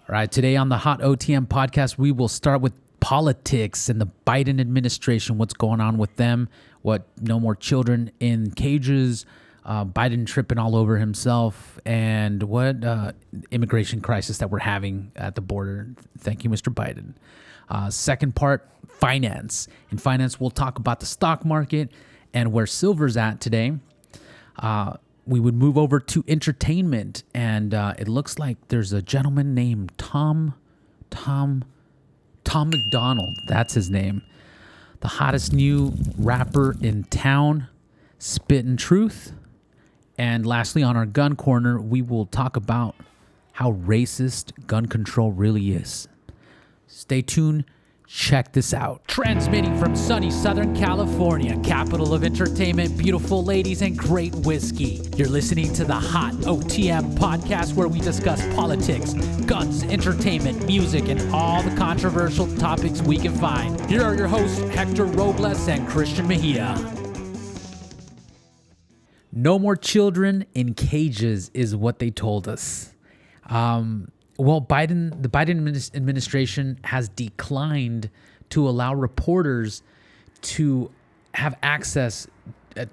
All right, today on the Hot OTM Podcast, we will start with politics and the Biden administration, what's going on with them, what no more children in cages, Biden tripping all over himself, and what immigration crisis that we're having at the border. Thank you, Mr. Biden. Second part, finance. In finance, we'll talk about the stock market and where silver's at today. We would move over to entertainment, and it looks like there's a gentleman named Tom McDonald. That's his name. The hottest new rapper in town, spitting truth. And lastly, on our gun corner, we will talk about how racist gun control really is. Stay tuned. Check this out. Transmitting from sunny Southern California, capital of entertainment, beautiful ladies, and great whiskey. You're listening to the Hot OTM Podcast, where we discuss politics, guns, entertainment, music, and all the controversial topics we can find. Here are your hosts, Hector Robles and Christian Mejia. No more children in cages is what they told us. Well, the Biden administration has declined to allow reporters to have access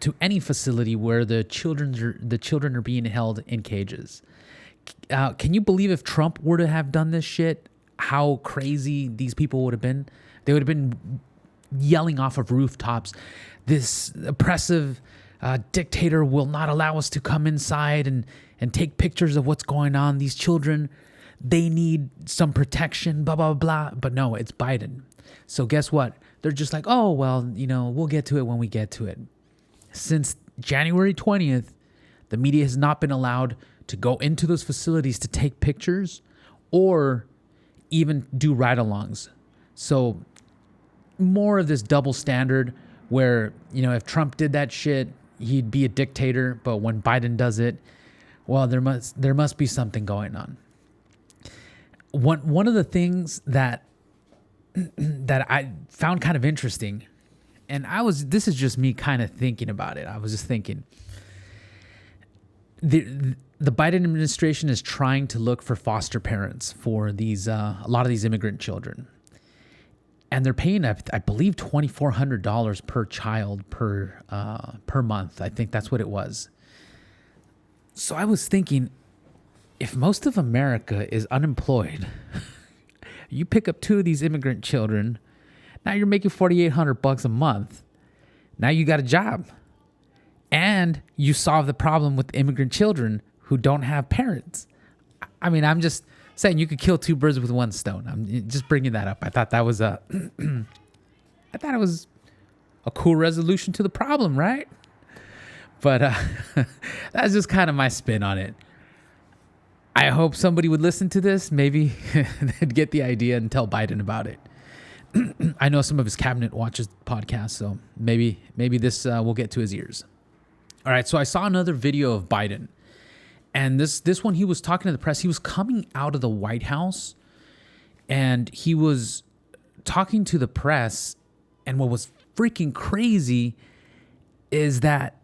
to any facility where the children are being held in cages. Can you believe if Trump were to have done this shit, how crazy these people would have been? They would have been yelling off of rooftops, "This oppressive dictator will not allow us to come inside and take pictures of what's going on. These children, they need some protection, blah, blah, blah." But no, it's Biden. So guess what? They're just like, oh, well, we'll get to it when we get to it. Since January 20th, the media has not been allowed to go into those facilities to take pictures or even do ride-alongs. So more of this double standard where, if Trump did that shit, he'd be a dictator. But when Biden does it, well, there must be something going on. One of the things that I found kind of interesting, and this is just me kind of thinking about it. I was just thinking, the Biden administration is trying to look for foster parents for these a lot of these immigrant children, and they're paying, I believe, $2,400 per child per month. I think that's what it was. So I was thinking, if most of America is unemployed, you pick up two of these immigrant children, now you're making $4,800 a month. Now you got a job. And you solve the problem with immigrant children who don't have parents. I mean, I'm just saying you could kill two birds with one stone. I'm just bringing that up. I thought that was I thought it was a cool resolution to the problem, right? But that's just kind of my spin on it. I hope somebody would listen to this. Maybe they'd get the idea and tell Biden about it. I know some of his cabinet watches the podcast, so maybe this will get to his ears. All right, so I saw another video of Biden, and this one, he was talking to the press. He was coming out of the White House, and he was talking to the press, and what was freaking crazy is that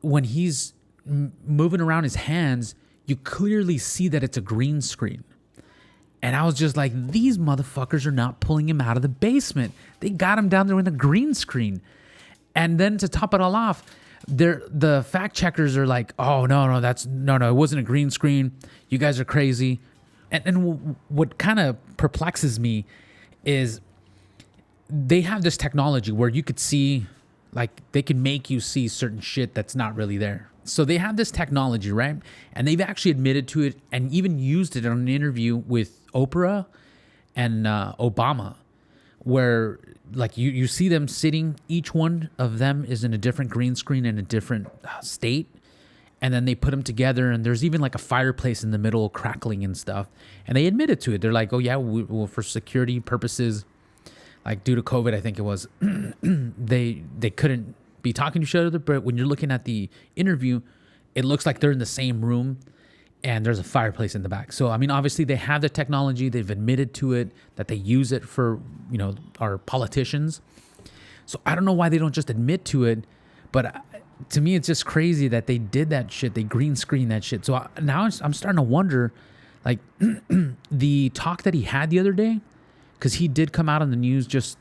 when he's moving around his hands, you clearly see that it's a green screen. And I was just like, these motherfuckers are not pulling him out of the basement. They got him down there with a green screen. And then to top it all off, the fact checkers are like, oh, no, it wasn't a green screen. You guys are crazy. And what kind of perplexes me is they have this technology where you could see, like, they can make you see certain shit that's not really there. So they have this technology, right? And they've actually admitted to it and even used it on an interview with Oprah and Obama, where like you see them sitting, each one of them is in a different green screen in a different state. And then they put them together, and there's even like a fireplace in the middle crackling and stuff. And they admitted to it. They're like, oh yeah, well, for security purposes, like due to COVID, I think it was, they couldn't be talking to each other, but when you're looking at the interview, it looks like they're in the same room and there's a fireplace in the back. So, I mean, obviously they have the technology, they've admitted to it, that they use it for, our politicians. So I don't know why they don't just admit to it, but to me, it's just crazy that they did that shit. They green screened that shit. So now I'm starting to wonder, Like the talk that he had the other day, because he did come out on the news just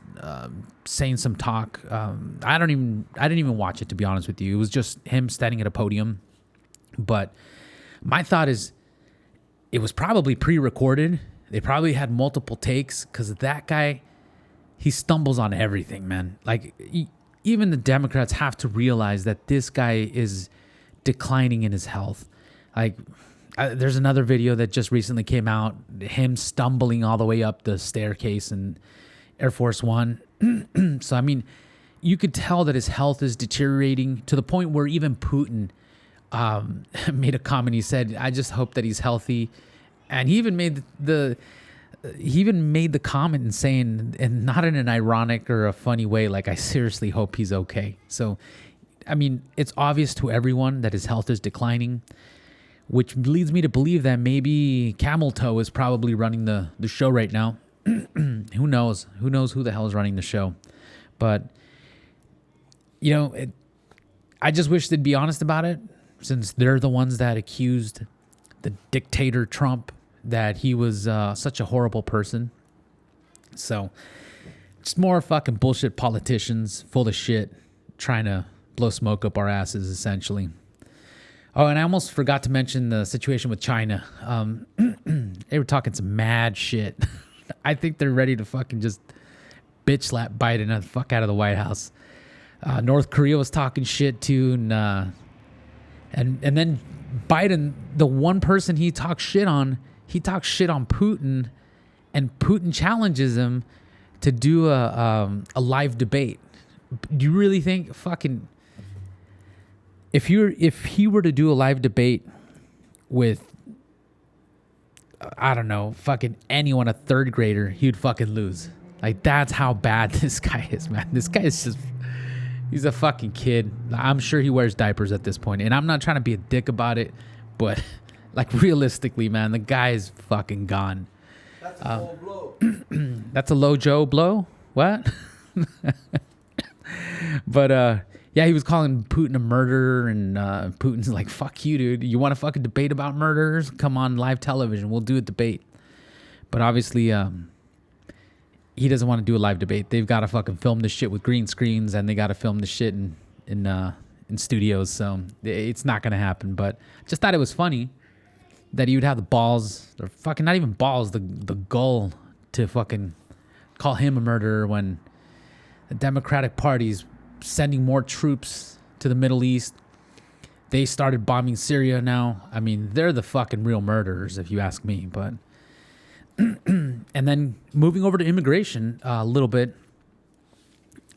saying some talk. I didn't even watch it, to be honest with you. It was just him standing at a podium. But my thought is, it was probably pre-recorded. They probably had multiple takes, because that guy, he stumbles on everything, man. Like even the Democrats have to realize that this guy is declining in his health. Like there's another video that just recently came out, him stumbling all the way up the staircase in Air Force One. So, I mean, you could tell that his health is deteriorating to the point where even Putin made a comment. He said, I just hope that he's healthy. And he even made the comment and saying, and not in an ironic or a funny way, like, I seriously hope he's okay. So, I mean, it's obvious to everyone that his health is declining, which leads me to believe that maybe Camel Toe is probably running the show right now. Who knows? Who knows who the hell is running the show? But, you know, I just wish they'd be honest about it, since they're the ones that accused the dictator Trump that he was such a horrible person. So, just more fucking bullshit politicians full of shit trying to blow smoke up our asses, essentially. Oh, and I almost forgot to mention the situation with China. They were talking some mad shit. I think they're ready to fucking just bitch slap Biden the fuck out of the White House. North Korea was talking shit too, and then Biden, the one person he talks shit on Putin, and Putin challenges him to do a live debate. Do you really think fucking if he were to do a live debate with, I don't know, fucking anyone, a third grader, he'd fucking lose? Like, that's how bad this guy is, man. This guy is just, he's a fucking kid. I'm sure he wears diapers at this point, and I'm not trying to be a dick about it, but like, realistically, man, the guy is fucking gone. That's a low blow. That's a low Joe blow? What? But yeah, he was calling Putin a murderer, and Putin's like, fuck you, dude. You want to fucking debate about murderers? Come on live television. We'll do a debate. But obviously, he doesn't want to do a live debate. They've got to fucking film this shit with green screens, and they got to film this shit in studios. So it's not going to happen. But just thought it was funny that he would have the balls, or fucking not even balls, the gall to fucking call him a murderer when the Democratic Party's sending more troops to the Middle East. They started bombing Syria now. I mean, they're the fucking real murderers, if you ask me. But and then moving over to immigration a little bit.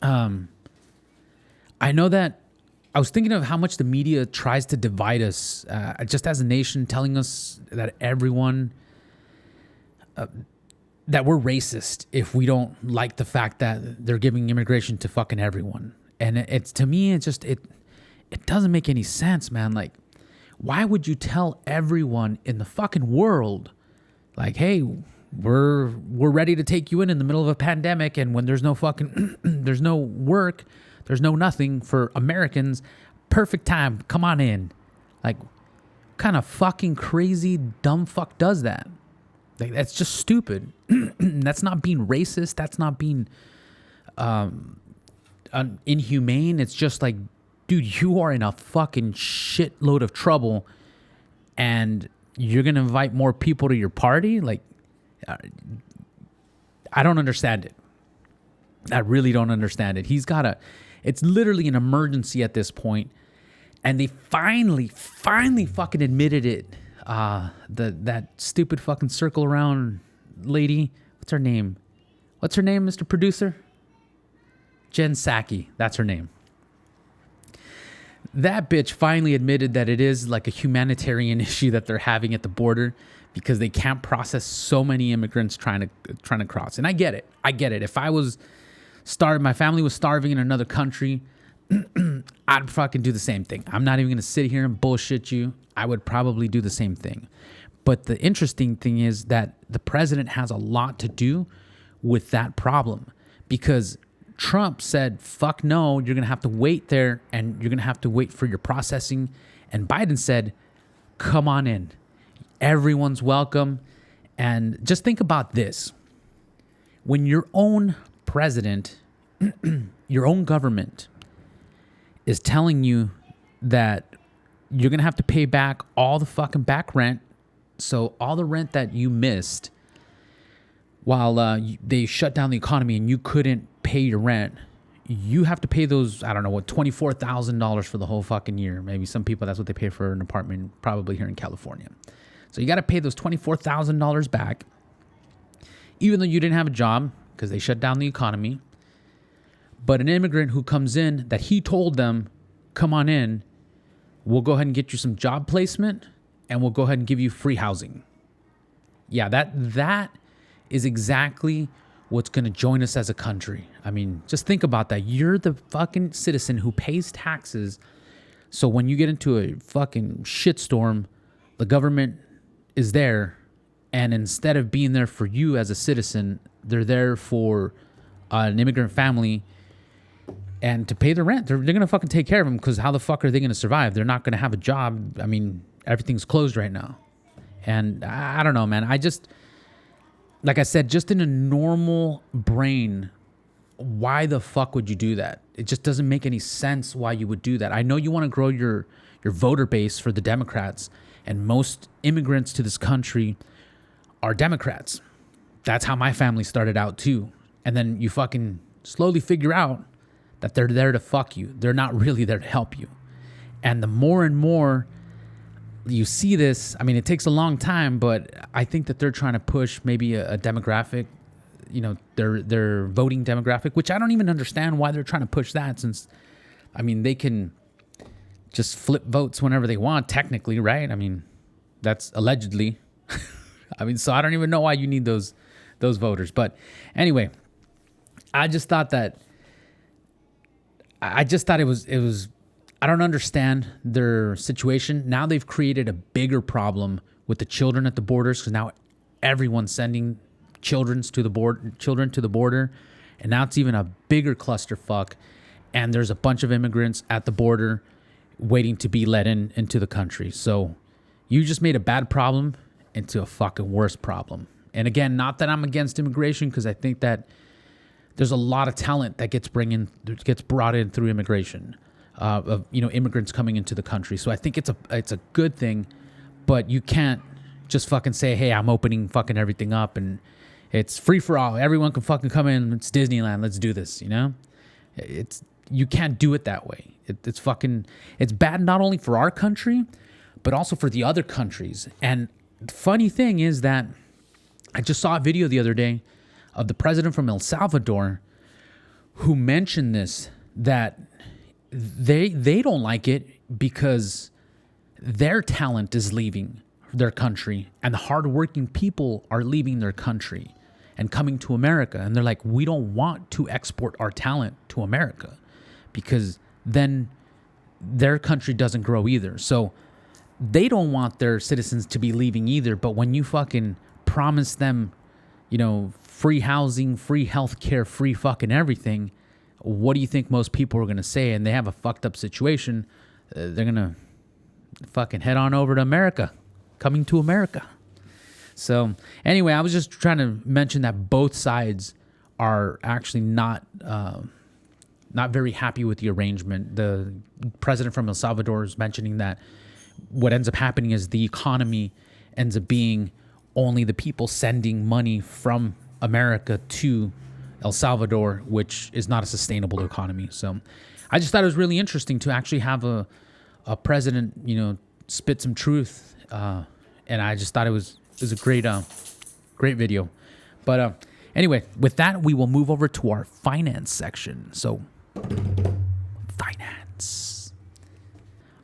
I know that I was thinking of how much the media tries to divide us, just as a nation, telling us that everyone, that we're racist if we don't like the fact that they're giving immigration to fucking everyone. And it's, to me, it doesn't make any sense, man. Like, why would you tell everyone in the fucking world, like, hey, we're ready to take you in the middle of a pandemic, and when there's no fucking, there's no work, there's no nothing for Americans, perfect time, come on in. Like, what kind of fucking crazy dumb fuck does that? Like, that's just stupid. That's not being racist. That's not being inhumane. It's just like, dude, you are in a fucking shitload of trouble, and you're gonna invite more people to your party? Like, I don't understand it. I really don't understand it. It's literally an emergency at this point, and they finally fucking admitted it. That stupid fucking circle around lady. What's her name, Mr. Producer? Jen Psaki. That's her name. That bitch finally admitted that it is like a humanitarian issue that they're having at the border, because they can't process so many immigrants trying to cross. And I get it. If I was starving, my family was starving in another country, I'd fucking do the same thing. I'm not even going to sit here and bullshit you. I would probably do the same thing. But the interesting thing is that the president has a lot to do with that problem, because Trump said, fuck no, you're going to have to wait there, and you're going to have to wait for your processing. And Biden said, come on in. Everyone's welcome. And just think about this. When your own president, your own government is telling you that you're going to have to pay back all the fucking back rent. So all the rent that you missed while they shut down the economy and you couldn't pay your rent, you have to pay those, I don't know what, $24,000 for the whole fucking year. Maybe some people, that's what they pay for an apartment, probably here in California. So you got to pay those $24,000 back, even though you didn't have a job because they shut down the economy. But an immigrant who comes in that he told them, come on in, we'll go ahead and get you some job placement and we'll go ahead and give you free housing. Yeah, that is exactly what's going to join us as a country. I mean, just think about that. You're the fucking citizen who pays taxes. So when you get into a fucking shitstorm, the government is there. And instead of being there for you as a citizen, they're there for an immigrant family and to pay the rent. They're going to fucking take care of them, because how the fuck are they going to survive? They're not going to have a job. I mean, everything's closed right now. And I don't know, man. I just, like I said, just in a normal brain, why the fuck would you do that? It just doesn't make any sense why you would do that. I know you want to grow your voter base for the Democrats, and most immigrants to this country are Democrats. That's how my family started out too. And then you fucking slowly figure out that they're there to fuck you. They're not really there to help you. And the more and more you see this, I mean, it takes a long time, but I think that they're trying to push maybe a demographic, you know, their voting demographic, which I don't even understand why they're trying to push that, since, I mean, they can just flip votes whenever they want, technically, right? I mean, that's allegedly. I mean, so I don't even know why you need those voters. But anyway, I just thought it was I don't understand their situation. Now they've created a bigger problem with the children at the borders, because now everyone's sending children to the border, and now it's even a bigger clusterfuck. And there's a bunch of immigrants at the border waiting to be let into the country. So you just made a bad problem into a fucking worse problem. And again, not that I'm against immigration, because I think that there's a lot of talent that gets brought in through immigration, of, you know, immigrants coming into the country. So I think it's a good thing, but you can't just fucking say, hey, I'm opening fucking everything up and it's free for all. Everyone can fucking come in. It's Disneyland. Let's do this. You know, you can't do it that way. It's bad not only for our country, but also for the other countries. And the funny thing is that I just saw a video the other day of the president from El Salvador who mentioned this, that they don't like it because their talent is leaving their country and the hardworking people are leaving their country and coming to America. And they're like, we don't want to export our talent to America, because then their country doesn't grow either. So they don't want their citizens to be leaving either. But when you fucking promise them, you know, free housing, free healthcare, free fucking everything, what do you think most people are going to say? And they have a fucked up situation. They're going to fucking head on over to America, coming to America. So anyway, I was just trying to mention that both sides are actually not very happy with the arrangement. The president from El Salvador is mentioning that what ends up happening is the economy ends up being only the people sending money from America to El Salvador, which is not a sustainable economy. So I just thought it was really interesting to actually have a president, you know, spit some truth. And I just thought it was a great video. But anyway, with that, we will move over to our finance section. So finance.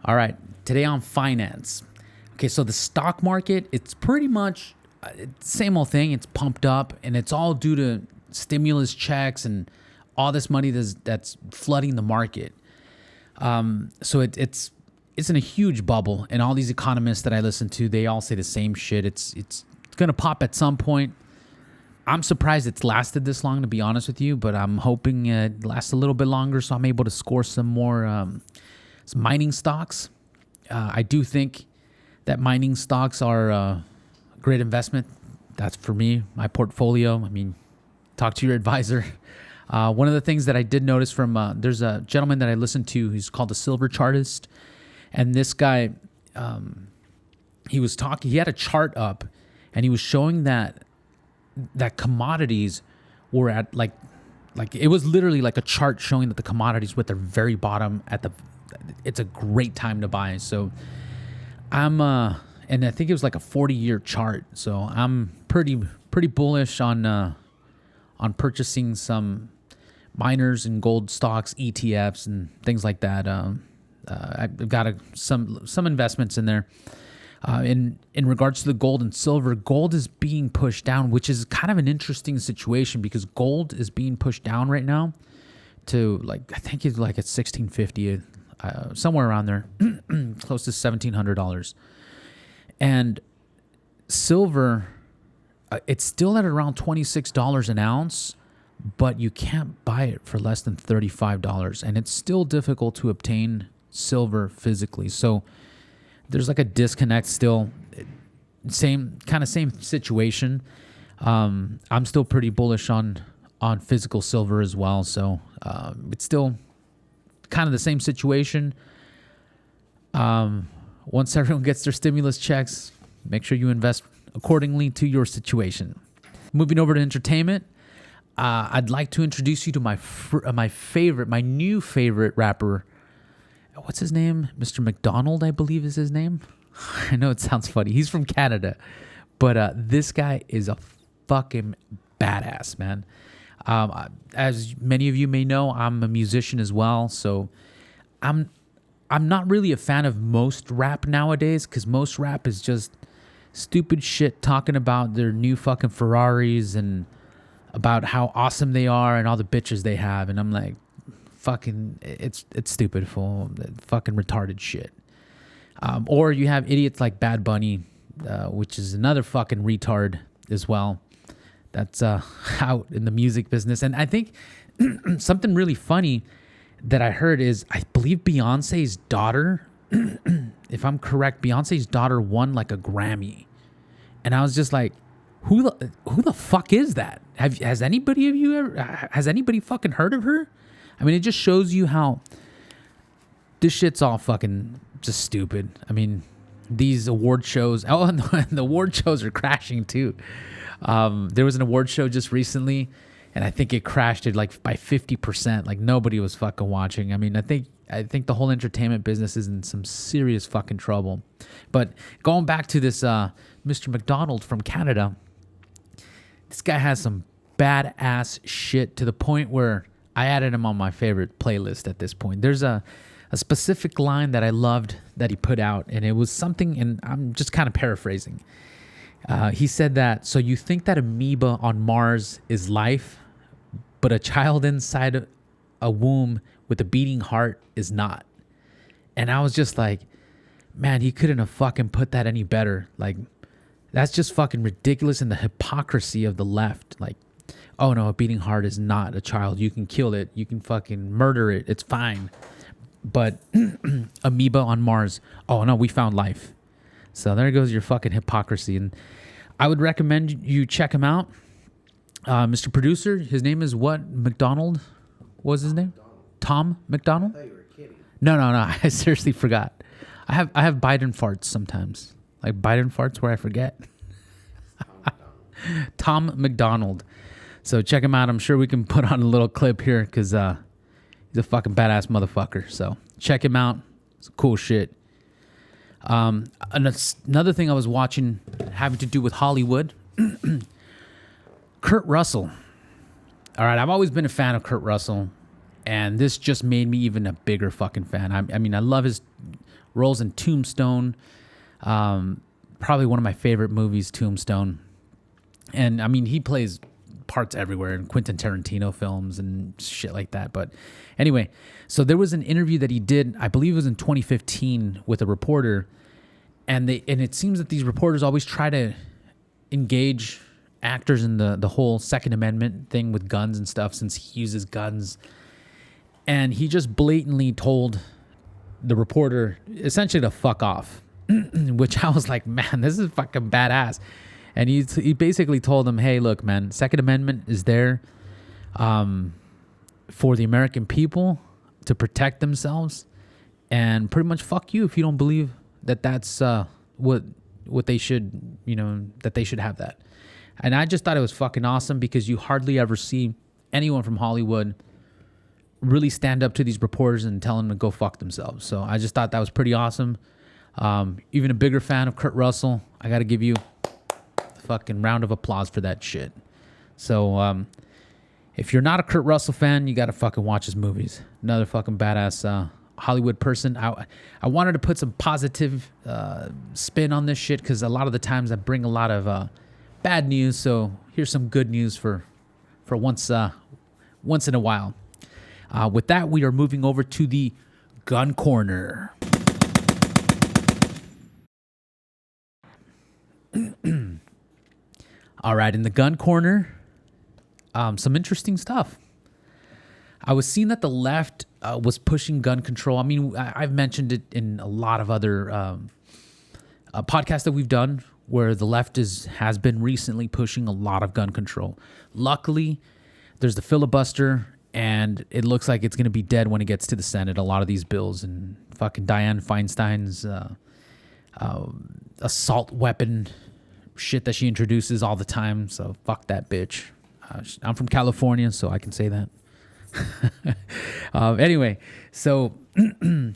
All right. Today on finance. Okay. So the stock market, it's pretty much same old thing. It's pumped up, and it's all due to stimulus checks and all this money that's flooding the market. So it's in a huge bubble, and all these economists that I listen to, they all say the same shit. It's gonna pop at some point. I'm surprised it's lasted this long, to be honest with you, but I'm hoping it lasts a little bit longer so I'm able to score some more some mining stocks. I do think that mining stocks are a great investment. That's for me, my portfolio. I mean, talk to your advisor. One of the things that I did notice from there's a gentleman that I listened to. He's called a silver chartist, and this guy, he was talking. He had a chart up, and he was showing that commodities were at like it was literally like a chart showing that the commodities were at the very bottom it's a great time to buy. So I'm and I think it was like a 40-year chart. So I'm pretty bullish on purchasing some miners and gold stocks, ETFs, and things like that. I've got some investments in there. In regards to the gold and silver, gold is being pushed down, which is kind of an interesting situation because gold is being pushed down right now to I think it's like at $1,650, somewhere around there, close to $1,700. And silver, it's still at around $26 an ounce, but you can't buy it for less than $35, and it's still difficult to obtain silver physically. So there's like a disconnect still. Same situation. I'm still pretty bullish on physical silver as well. So it's still kind of the same situation. Once everyone gets their stimulus checks, make sure you invest accordingly to your situation. Moving over to entertainment, I'd like to introduce you to my new favorite rapper. What's his name? Mr. McDonald, I believe is his name. I know it sounds funny. He's from Canada, but this guy is a fucking badass, man. As many of you may know, I'm a musician as well, so I'm not really a fan of most rap nowadays because most rap is just stupid shit talking about their new fucking Ferraris and about how awesome they are and all the bitches they have, and I'm like, fucking, it's stupid, fool. Fucking retarded shit. Or you have idiots like Bad Bunny, which is another fucking retard as well. That's out in the music business. And I think something really funny that I heard is, I believe Beyonce's daughter, if I'm correct, Beyonce's daughter won like a Grammy. And I was just like, who the fuck is that? Has anybody fucking heard of her? I mean, it just shows you how this shit's all fucking just stupid. I mean, these award shows, and the award shows are crashing too. There was an award show just recently, and I think it crashed it like by 50%. Like nobody was fucking watching. I mean, I think the whole entertainment business is in some serious fucking trouble. But going back to this Mr. McDonald from Canada, this guy has some badass shit to the point where I added him on my favorite playlist at this point. There's a specific line that I loved that he put out, and it was something, and I'm just kind of paraphrasing. He said that, so you think that amoeba on Mars is life, but a child inside a womb with a beating heart is not. And I was just like, man, he couldn't have fucking put that any better. Like, that's just fucking ridiculous, and the hypocrisy of the left. Like, oh no, a beating heart is not a child. You can kill it. You can fucking murder it. It's fine. But amoeba on Mars, oh no, we found life. So there goes your fucking hypocrisy. And I would recommend you check him out. Mr. Producer, his name is what? McDonald? What was his name? Tom McDonald? I thought you were kidding. No. I seriously forgot. I have Biden farts sometimes. Like Biden farts where I forget. Tom McDonald. So check him out. I'm sure we can put on a little clip here because he's a fucking badass motherfucker. So check him out. It's cool shit. Another thing I was watching having to do with Hollywood. Kurt Russell. All right, I've always been a fan of Kurt Russell, and this just made me even a bigger fucking fan. I mean, I love his roles in Tombstone. Probably one of my favorite movies, Tombstone. And I mean, he plays parts everywhere in Quentin Tarantino films and shit like that. But anyway, so there was an interview that he did, I believe it was in 2015, with a reporter, and it seems that these reporters always try to engage actors in the whole Second Amendment thing with guns and stuff, since he uses guns. And he just blatantly told the reporter essentially to fuck off. which I was like, man, this is fucking badass. And he basically told them, hey, look, man, Second Amendment is there for the American people to protect themselves, and pretty much fuck you if you don't believe that that's what they should, that they should have that. And I just thought it was fucking awesome, because you hardly ever see anyone from Hollywood really stand up to these reporters and tell them to go fuck themselves. So I just thought that was pretty awesome. Even a bigger fan of Kurt Russell. I got to give you a fucking round of applause for that shit. So if you're not a Kurt Russell fan, you got to fucking watch his movies. Another fucking badass Hollywood person. I wanted to put some positive spin on this shit, because a lot of the times I bring a lot of bad news. So here's some good news for once in a while. With that, we are moving over to the gun corner. All right, in the gun corner, some interesting stuff. I was seeing that the left was pushing gun control. I mean, I've mentioned it in a lot of other podcasts that we've done, where the left has been recently pushing a lot of gun control. Luckily, there's the filibuster, and it looks like it's going to be dead when it gets to the Senate, a lot of these bills. And fucking Dianne Feinstein's assault weapon shit that she introduces all the time. So fuck that bitch. I'm from California, so I can say that. Anyway, so the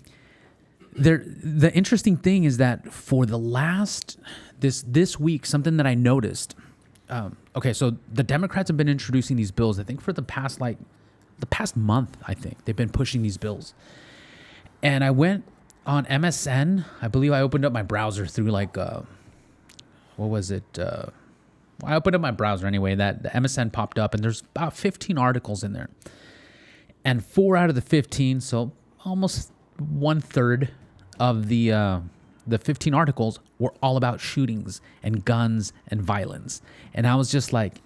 interesting thing is that for the last this week, something that I noticed. Okay, so the Democrats have been introducing these bills, I think, for the past month. I think they've been pushing these bills, and I went on MSN. I believe I opened up my browser through what was it? I opened up my browser anyway. That the MSN popped up, and there's about 15 articles in there. And 4 out of the 15, so almost 1/3 of the 15 articles were all about shootings and guns and violence. And I was just like,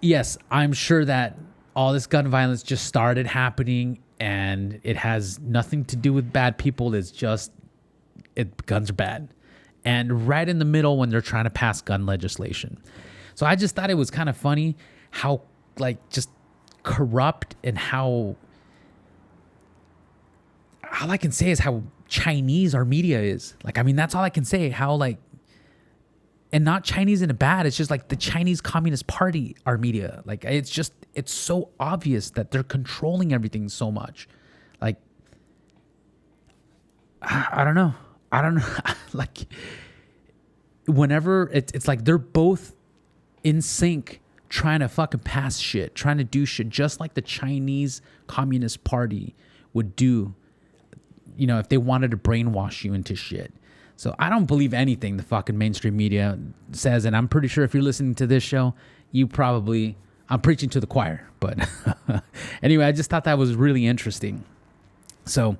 yes, I'm sure that all this gun violence just started happening, and it has nothing to do with bad people. It's just guns are bad. And right in the middle when they're trying to pass gun legislation. So I just thought it was kind of funny how just corrupt, and how all I can say is how Chinese our media is. I mean, that's all I can say. How and not Chinese in a bad. It's just the Chinese Communist Party, our media. It's so obvious that they're controlling everything so much. I don't know. Whenever it's they're both in sync, trying to fucking pass shit, trying to do shit just like the Chinese Communist Party would do, if they wanted to brainwash you into shit. So I don't believe anything the fucking mainstream media says, and I'm pretty sure if you're listening to this show, I'm preaching to the choir. But anyway, I just thought that was really interesting. So,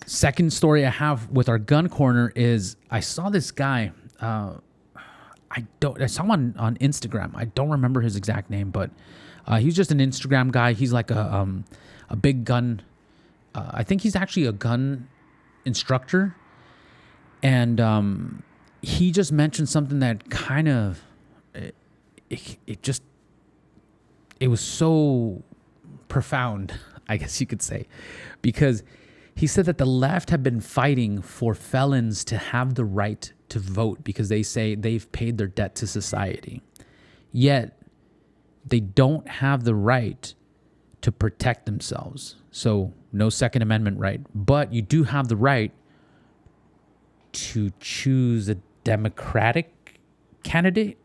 second story I have with our gun corner is I saw this guy. I saw him on Instagram. I don't remember his exact name, but he's just an Instagram guy. He's like a big gun. I think he's actually a gun instructor, and he just mentioned something that kind of it was so profound, I guess you could say, because he said that the left have been fighting for felons to have the right to vote because they say they've paid their debt to society. Yet they don't have the right to protect themselves. So no Second Amendment right. But you do have the right to choose a Democratic candidate.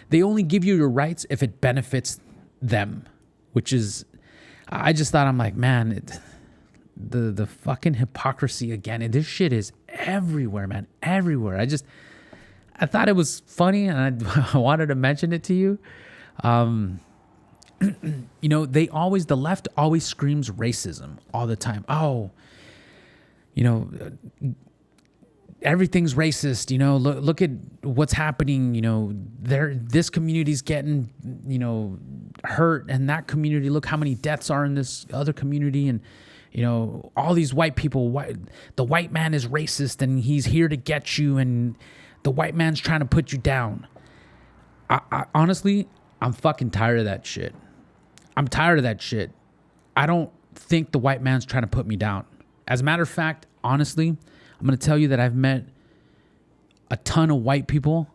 They only give you your rights if it benefits them, which is, I just thought, I'm like, man, the fucking hypocrisy again. And this shit is everywhere, man, everywhere. I thought it was funny, and I wanted to mention it to you. The left always screams racism all the time. Oh, everything's racist. Look at what's happening. This community's getting, hurt, and that community, look how many deaths are in this other community. And all these white people, the white man is racist and he's here to get you and the white man's trying to put you down. I honestly, I'm fucking tired of that shit. I'm tired of that shit. I don't think the white man's trying to put me down. As a matter of fact, honestly, I'm going to tell you that I've met a ton of white people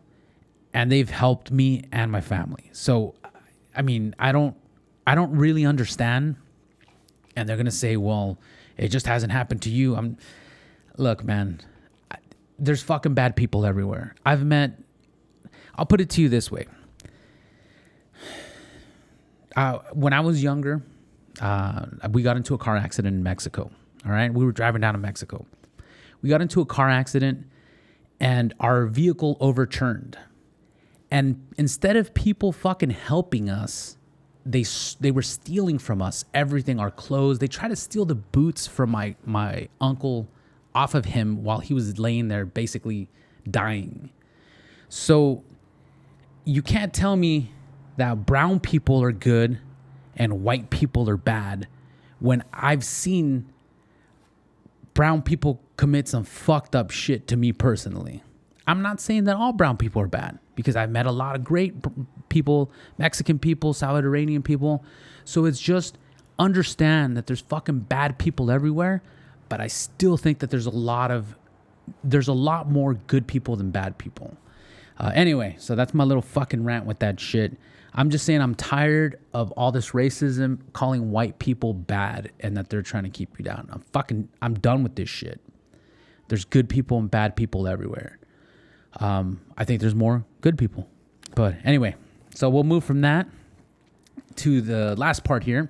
and they've helped me and my family. So, I mean, I don't really understand. And they're going to say, well, it just hasn't happened to you. Look, man, there's fucking bad people everywhere. I'll put it to you this way. When I was younger, we got into a car accident in Mexico. All right. We were driving down to Mexico. We got into a car accident and our vehicle overturned. And instead of people fucking helping us, they were stealing from us everything, our clothes. They tried to steal the boots from my uncle off of him while he was laying there basically dying. So you can't tell me that brown people are good and white people are bad when I've seen brown people commit some fucked up shit to me personally. I'm not saying that all brown people are bad because I've met a lot of great people, Mexican people, Salvadorian people. So it's just understand that there's fucking bad people everywhere, but I still think that there's a lot more good people than bad people. Anyway, so that's my little fucking rant with that shit. I'm just saying I'm tired of all this racism, calling white people bad and that they're trying to keep you down. I'm done with this shit. There's good people and bad people everywhere. I think there's more good people. But anyway, so we'll move from that to the last part here.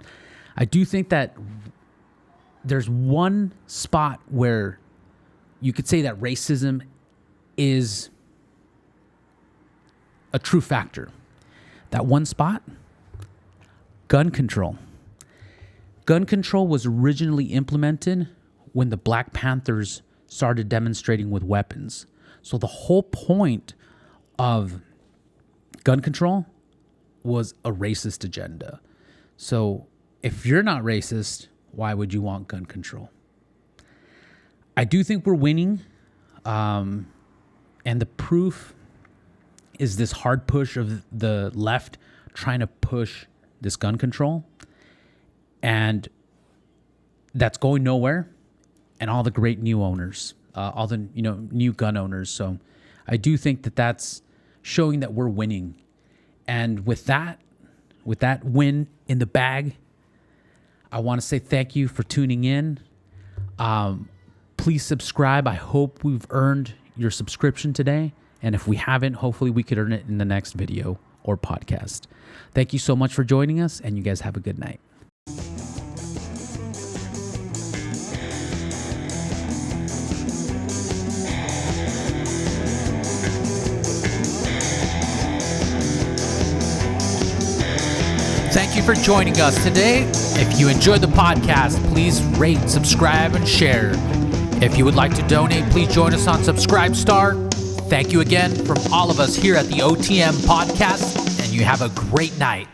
I do think that there's one spot where you could say that racism is a true factor. That one spot, gun control. Gun control was originally implemented when the Black Panthers started demonstrating with weapons. So the whole point of gun control was a racist agenda. So if you're not racist, why would you want gun control? I do think we're winning. And the proof is this hard push of the left trying to push this gun control. And that's going nowhere. And all the great new owners, all the new gun owners. So I do think that that's showing that we're winning. And with that win in the bag, I want to say thank you for tuning in. Please subscribe. I hope we've earned your subscription today. And if we haven't, hopefully we could earn it in the next video or podcast. Thank you so much for joining us, and you guys have a good night. Thank you for joining us today. If you enjoyed the podcast, please rate, subscribe, and share. If you would like to donate, please join us on Subscribestar. Thank you again from all of us here at the OTM Podcast, and you have a great night.